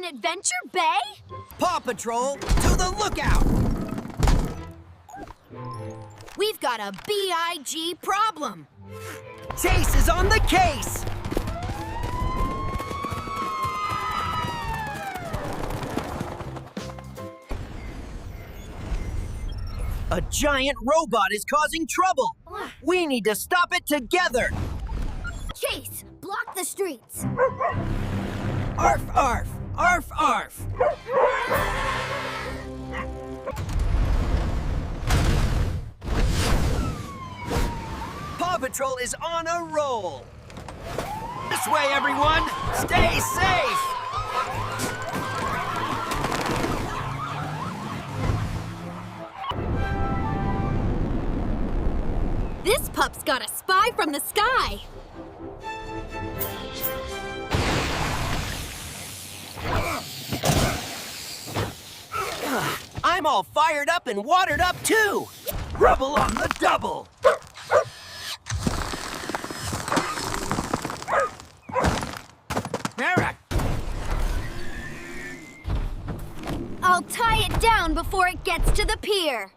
in Adventure Bay? Paw Patrol, to the lookout! We've got a big problem. Chase is on the case! A giant robot is causing trouble. We need to stop it together. Chase, block the streets. Arf, arf, arf, arf. Paw Patrol is on a roll. This way, everyone. Stay safe. This pup's got a spy from the sky. I'm all fired up and watered up, too. Rubble on the double. I'll tie it down before it gets to the pier.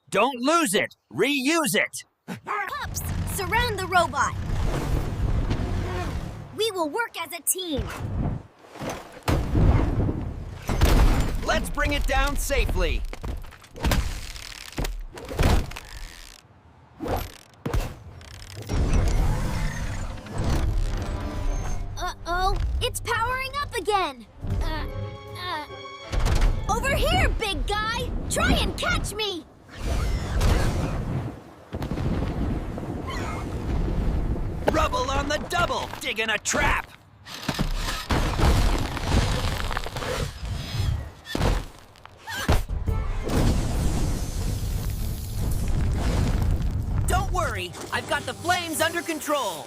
Don't lose it. Reuse it. Pups, surround the robot. We will work as a team. Let's bring it down safely. Uh-oh, it's powering up again. Over here, big guy. Try and catch me. Rubble on the double, digging a trap. Don't worry, I've got the flames under control.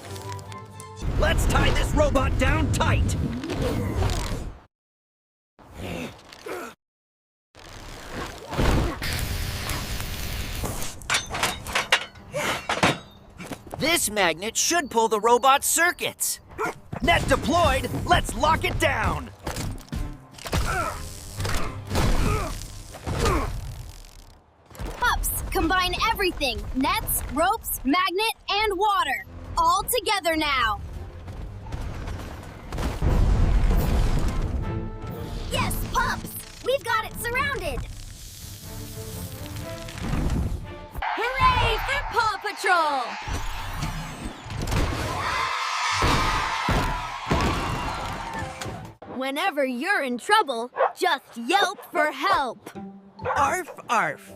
Let's tie this robot down tight. This magnet should pull the robot's circuits. Net deployed, let's lock it down. Pups, combine everything. Nets, ropes, magnet, and water. All together now. Yes, Pups! We've got it surrounded. Hooray for Paw Patrol! Whenever you're in trouble, just yelp for help. Arf, arf.